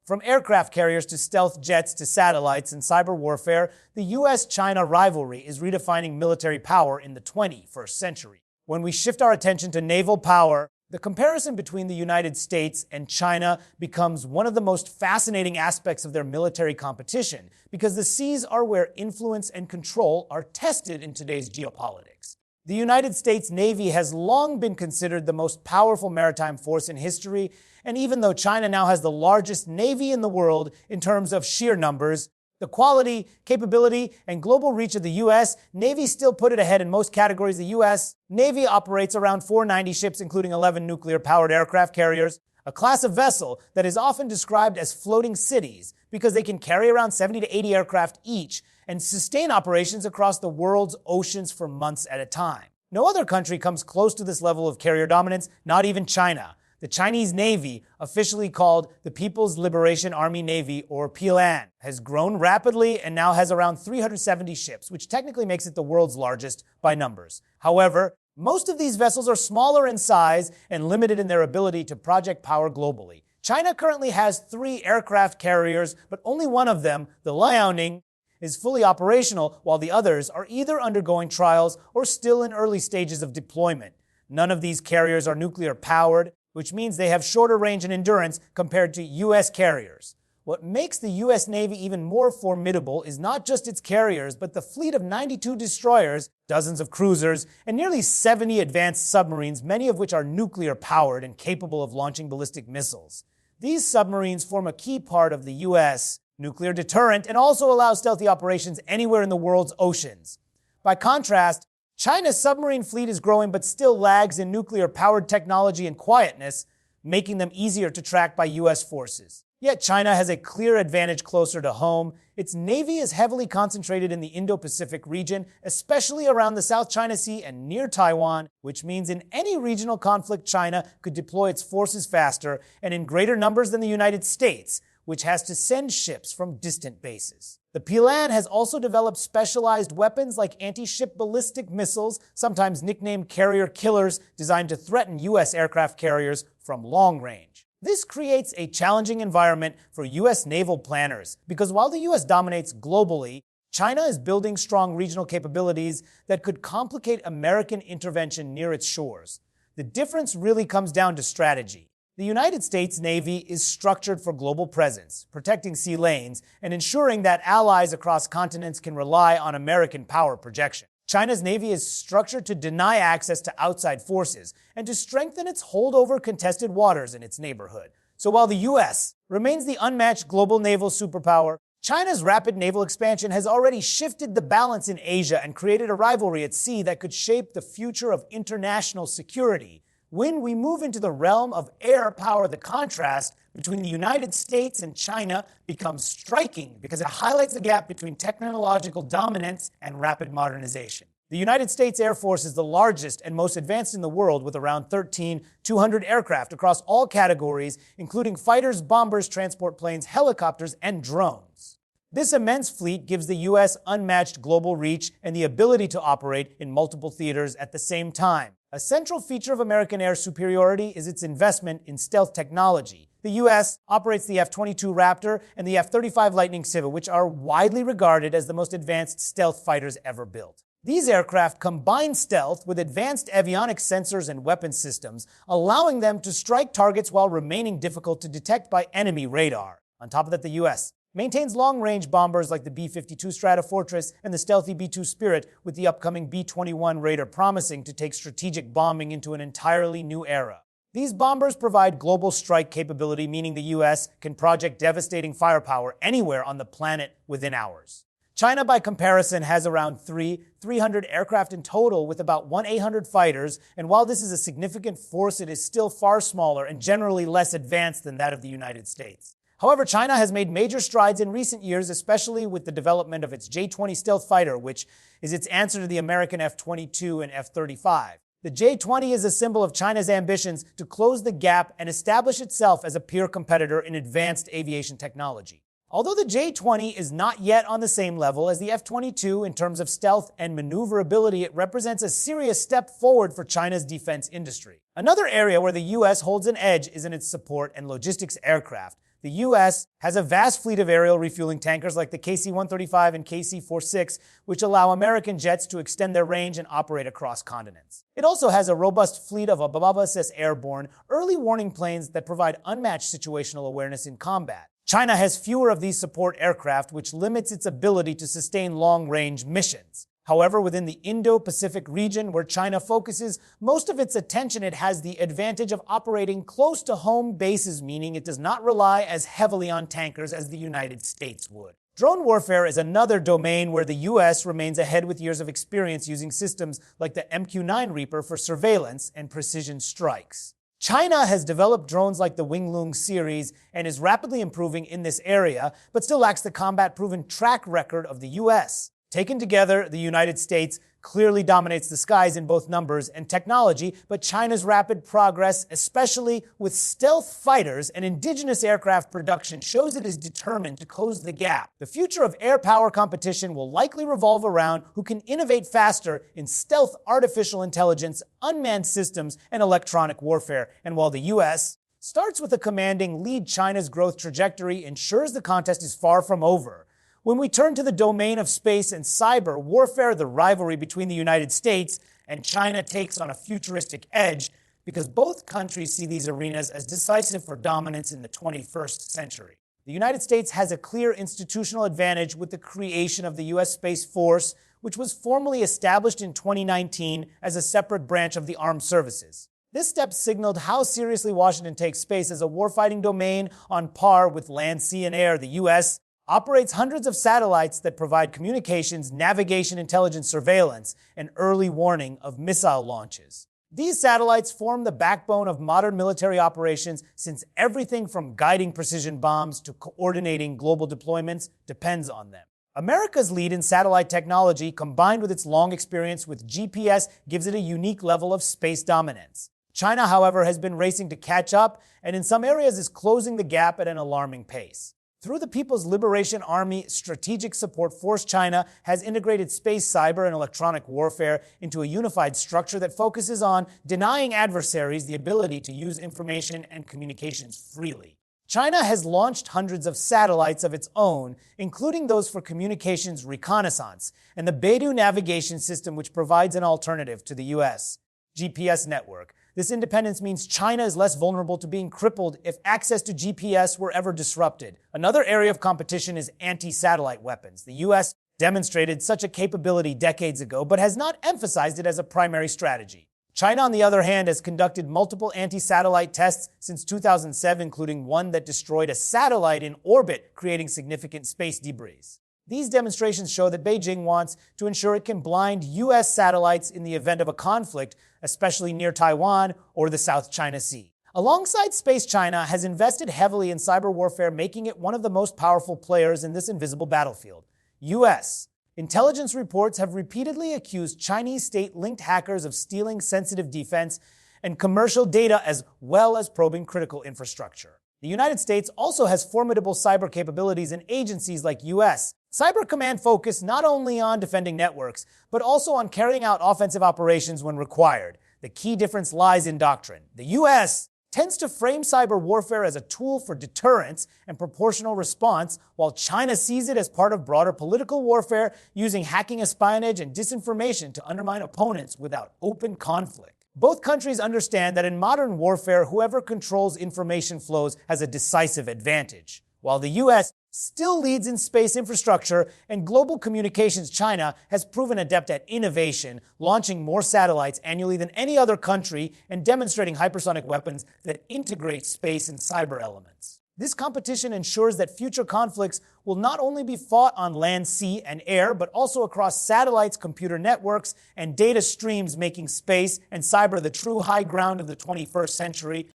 From aircraft carriers to stealth jets to satellites and cyber warfare, the US-China rivalry is redefining military power in the 21st century. When we shift our attention to naval power, the comparison between the United States and China becomes one of the most fascinating aspects of their military competition, because the seas are where influence and control are tested in today's geopolitics. The United States Navy has long been considered the most powerful maritime force in history, and even though China now has the largest navy in the world in terms of sheer numbers, the quality, capability, and global reach of the U.S., Navy still put it ahead in most categories. The U.S. Navy operates around 490 ships, including 11 nuclear-powered aircraft carriers, a class of vessel that is often described as floating cities because they can carry around 70 to 80 aircraft each and sustain operations across the world's oceans for months at a time. No other country comes close to this level of carrier dominance, not even China. The Chinese Navy, officially called the People's Liberation Army Navy, or PLAN, has grown rapidly and now has around 370 ships, which technically makes it the world's largest by numbers. However, most of these vessels are smaller in size and limited in their ability to project power globally. China currently has 3 aircraft carriers, but only one of them, the Liaoning, is fully operational, while the others are either undergoing trials or still in early stages of deployment. None of these carriers are nuclear-powered, which means they have shorter range and endurance compared to U.S. carriers. What makes the U.S. Navy even more formidable is not just its carriers, but the fleet of 92 destroyers, dozens of cruisers, and nearly 70 advanced submarines, many of which are nuclear-powered and capable of launching ballistic missiles. These submarines form a key part of the U.S. nuclear deterrent and also allow stealthy operations anywhere in the world's oceans. By contrast, China's submarine fleet is growing but still lags in nuclear-powered technology and quietness, making them easier to track by U.S. forces. Yet China has a clear advantage closer to home. Its navy is heavily concentrated in the Indo-Pacific region, especially around the South China Sea and near Taiwan, which means in any regional conflict, China could deploy its forces faster and in greater numbers than the United States, which has to send ships from distant bases. The PLAN has also developed specialized weapons like anti-ship ballistic missiles, sometimes nicknamed carrier killers, designed to threaten U.S. aircraft carriers from long range. This creates a challenging environment for U.S. naval planners, because while the U.S. dominates globally, China is building strong regional capabilities that could complicate American intervention near its shores. The difference really comes down to strategy. The United States Navy is structured for global presence, protecting sea lanes, and ensuring that allies across continents can rely on American power projection. China's Navy is structured to deny access to outside forces and to strengthen its hold over contested waters in its neighborhood. So while the U.S. remains the unmatched global naval superpower, China's rapid naval expansion has already shifted the balance in Asia and created a rivalry at sea that could shape the future of international security. When we move into the realm of air power, the contrast between the United States and China becomes striking because it highlights the gap between technological dominance and rapid modernization. The United States Air Force is the largest and most advanced in the world, with around 13,200 aircraft across all categories, including fighters, bombers, transport planes, helicopters, and drones. This immense fleet gives the U.S. unmatched global reach and the ability to operate in multiple theaters at the same time. A central feature of American air superiority is its investment in stealth technology. The U.S. operates the F-22 Raptor and the F-35 Lightning Civa, which are widely regarded as the most advanced stealth fighters ever built. These aircraft combine stealth with advanced avionics sensors and weapon systems, allowing them to strike targets while remaining difficult to detect by enemy radar. On top of that, the U.S. maintains long-range bombers like the B-52 Stratofortress and the stealthy B-2 Spirit, with the upcoming B-21 Raider promising to take strategic bombing into an entirely new era. These bombers provide global strike capability, meaning the U.S. can project devastating firepower anywhere on the planet within hours. China, by comparison, has around 300 aircraft in total, with about 800 fighters, and while this is a significant force, it is still far smaller and generally less advanced than that of the United States. However, China has made major strides in recent years, especially with the development of its J-20 stealth fighter, which is its answer to the American F-22 and F-35. The J-20 is a symbol of China's ambitions to close the gap and establish itself as a peer competitor in advanced aviation technology. Although the J-20 is not yet on the same level as the F-22 in terms of stealth and maneuverability, it represents a serious step forward for China's defense industry. Another area where the U.S. holds an edge is in its support and logistics aircraft. The U.S. has a vast fleet of aerial refueling tankers like the KC-135 and KC-46, which allow American jets to extend their range and operate across continents. It also has a robust fleet of Ababa-SS airborne, early warning planes that provide unmatched situational awareness in combat. China has fewer of these support aircraft, which limits its ability to sustain long-range missions. However, within the Indo-Pacific region, where China focuses most of its attention, it has the advantage of operating close to home bases, meaning it does not rely as heavily on tankers as the United States would. Drone warfare is another domain where the U.S. remains ahead with years of experience using systems like the MQ-9 Reaper for surveillance and precision strikes. China has developed drones like the Winglong series and is rapidly improving in this area, but still lacks the combat-proven track record of the U.S. Taken together, the United States clearly dominates the skies in both numbers and technology, but China's rapid progress, especially with stealth fighters and indigenous aircraft production, shows it is determined to close the gap. The future of air power competition will likely revolve around who can innovate faster in stealth, artificial intelligence, unmanned systems, and electronic warfare. And while the U.S. starts with a commanding lead, China's growth trajectory ensures the contest is far from over. When we turn to the domain of space and cyber warfare, the rivalry between the United States and China takes on a futuristic edge because both countries see these arenas as decisive for dominance in the 21st century. The United States has a clear institutional advantage with the creation of the U.S. Space Force, which was formally established in 2019 as a separate branch of the armed services. This step signaled how seriously Washington takes space as a warfighting domain on par with land, sea, and air. The U.S. operates hundreds of satellites that provide communications, navigation, intelligence, surveillance, and early warning of missile launches. These satellites form the backbone of modern military operations since everything from guiding precision bombs to coordinating global deployments depends on them. America's lead in satellite technology, combined with its long experience with GPS, gives it a unique level of space dominance. China, however, has been racing to catch up and in some areas is closing the gap at an alarming pace. Through the People's Liberation Army Strategic Support Force, China has integrated space, cyber, and electronic warfare into a unified structure that focuses on denying adversaries the ability to use information and communications freely. China has launched hundreds of satellites of its own, including those for communications reconnaissance, and the Beidou navigation system, which provides an alternative to the U.S. GPS network. This independence means China is less vulnerable to being crippled if access to GPS were ever disrupted. Another area of competition is anti-satellite weapons. The U.S. demonstrated such a capability decades ago, but has not emphasized it as a primary strategy. China, on the other hand, has conducted multiple anti-satellite tests since 2007, including one that destroyed a satellite in orbit, creating significant space debris. These demonstrations show that Beijing wants to ensure it can blind U.S. satellites in the event of a conflict, especially near Taiwan or the South China Sea. Alongside space, China has invested heavily in cyber warfare, making it one of the most powerful players in this invisible battlefield. U.S. intelligence reports have repeatedly accused Chinese state-linked hackers of stealing sensitive defense and commercial data as well as probing critical infrastructure. The United States also has formidable cyber capabilities in agencies like U.S. Cyber Command focus not only on defending networks, but also on carrying out offensive operations when required. The key difference lies in doctrine. The U.S. tends to frame cyber warfare as a tool for deterrence and proportional response, while China sees it as part of broader political warfare, using hacking, espionage, and disinformation to undermine opponents without open conflict. Both countries understand that in modern warfare, whoever controls information flows has a decisive advantage. While the U.S. still leads in space infrastructure and global communications, China has proven adept at innovation, launching more satellites annually than any other country and demonstrating hypersonic weapons that integrate space and cyber elements. This competition ensures that future conflicts will not only be fought on land, sea, and air, but also across satellites, computer networks, and data streams, making space and cyber the true high ground of the 21st century.